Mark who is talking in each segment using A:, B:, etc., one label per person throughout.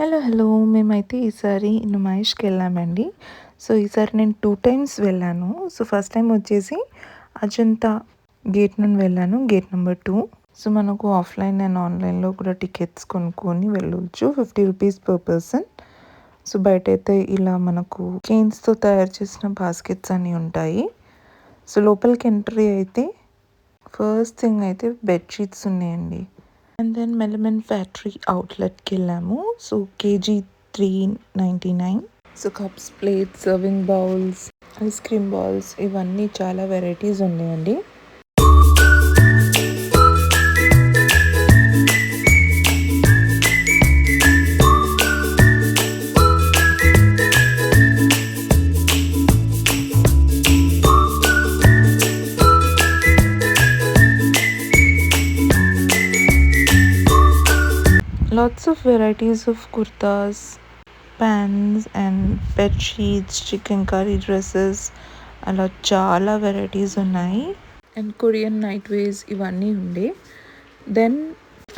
A: Hello. మేమైతే ఈసారి నుమాయిష్‌కెళ్ళామండి. So, ఈసారి నేను 2 టైమ్స్ వెళ్ళాను. సో, ఫస్ట్ టైమ్ వచ్చేసి అజంతా గేట్ నుండి వెళ్ళాను. Gate number 2. సో, మనకు ఆఫ్‌లైన్ అండ్ ఆన్‌లైన్‌లో కూడా టికెట్స్ కొనుక్కొని వెళ్ళొచ్చు. ₹50 పర్ పర్సన్. సో, బయటైతే ఇలా మనకు చైన్స్‌తో తయారు చేసిన బాస్కెట్స్ అన్నీ ఉంటాయి. సో, లోపలికి ఎంట్రీ అయితే ఫస్ట్ థింగ్ అయితే బెడ్ షీట్స్ ఉన్నాయండి. అండ్ దెన్ మెలమెన్ ఫ్యాక్టరీ అవుట్‌లెట్‌కెళ్ళాము. So, KG 399. So, cups, plates, serving bowls, ice cream balls ఇవన్నీ చాలా వెరైటీస్ ఉన్నాయండి. Lots of varieties of kurtas, pants and bed sheets, chicken curry dresses అలా చాలా varieties ఉన్నాయి. And Korean night wears ఇవన్నీ ఉండే. Then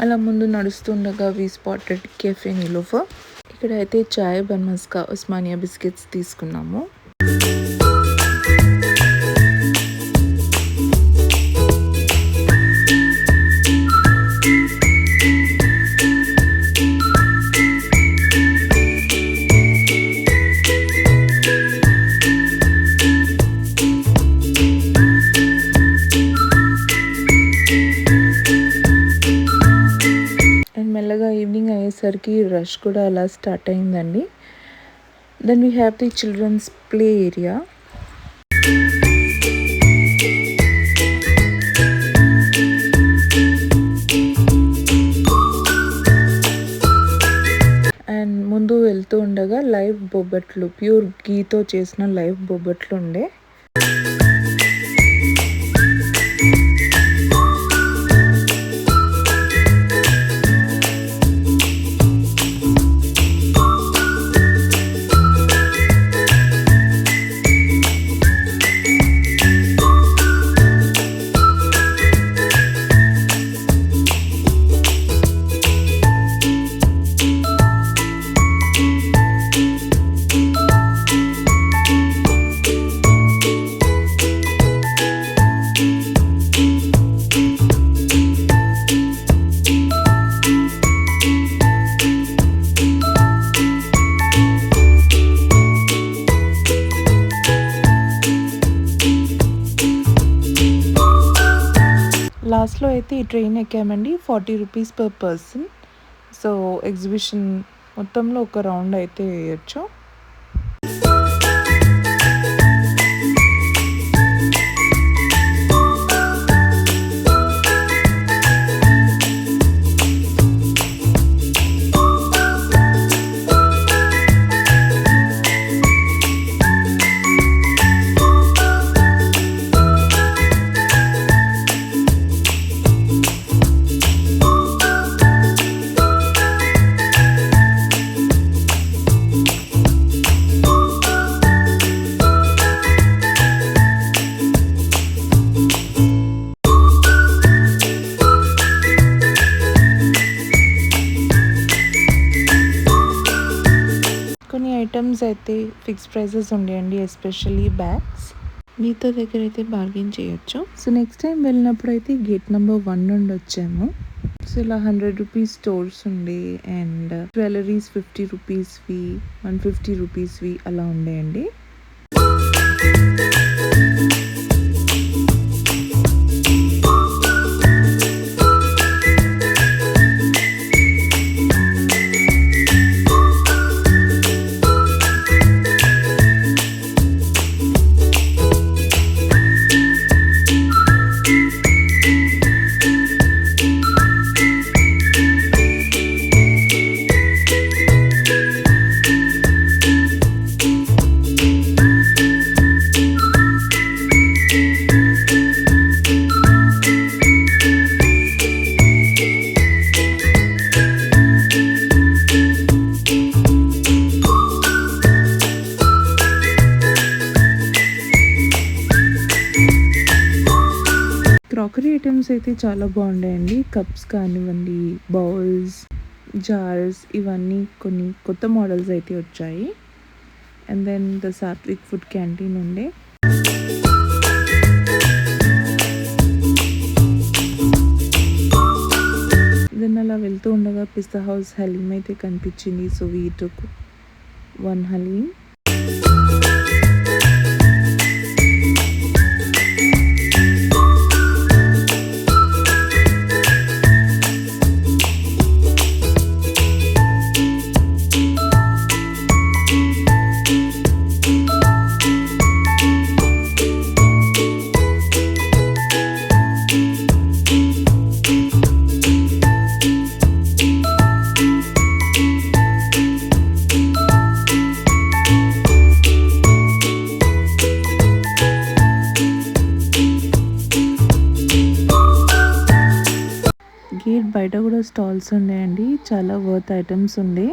A: అలా ముందు నడుస్తుండగా వి స్పాటెడ్ కెఫే నిలోఫర్. ఇక్కడైతే చాయ్ బన్ మస్కా ఉస్మానియా బిస్కెట్స్ తీసుకున్నాము. మెల్లగా ఈవినింగ్ అయ్యేసరికి రష్ కూడా అలా స్టార్ట్ అయిందండి. Then we have the childrens play area. And ముందు వెళ్తూ ఉండగా లైవ్ బొబ్బట్లు, ప్యూర్ గీతో చేసిన లైవ్ బొబ్బట్లు ఉండే. లాస్ట్లో అయితే ఈ ట్రైన్ ఎక్కామండి. ₹40 పర్ పర్సన్. సో, ఎగ్జిబిషన్ మొత్తంలో ఒక రౌండ్ అయితే వేయచ్చు. కొన్ని ఐటమ్స్ అయితే ఫిక్స్ ప్రైజెస్ ఉండేయండి, ఎస్పెషల్లీ బ్యాగ్స్. మీతో దగ్గర అయితే బార్గెన్ చేయొచ్చు. సో, నెక్స్ట్ టైం వెళ్ళినప్పుడు అయితే గేట్ నెంబర్ 1 నుండి వచ్చాము. సో, ఇలా ₹100 స్టోర్స్ ఉండే అండ్ జ్యువెలరీస్ ₹50వి, ₹150వి అలా ఉండేయండి. క్రాకరీ ఐటమ్స్ అయితే చాలా బాగుంటాయండి. కప్స్ కానివ్వండి, బౌల్స్, జార్స్ ఇవన్నీ కొన్ని కొత్త మోడల్స్ అయితే వచ్చాయి. And then the Satvik food canteen ఉండే. దెన్ అలా వెళ్తూ ఉండగా పిస్తా హౌస్ హలీం అయితే కనిపించింది. So we took 1 haleem. Gate బయట కూడా స్టాల్స్ ఉన్నాయండి. చాలా వర్త్ ఐటమ్స్ ఉండే.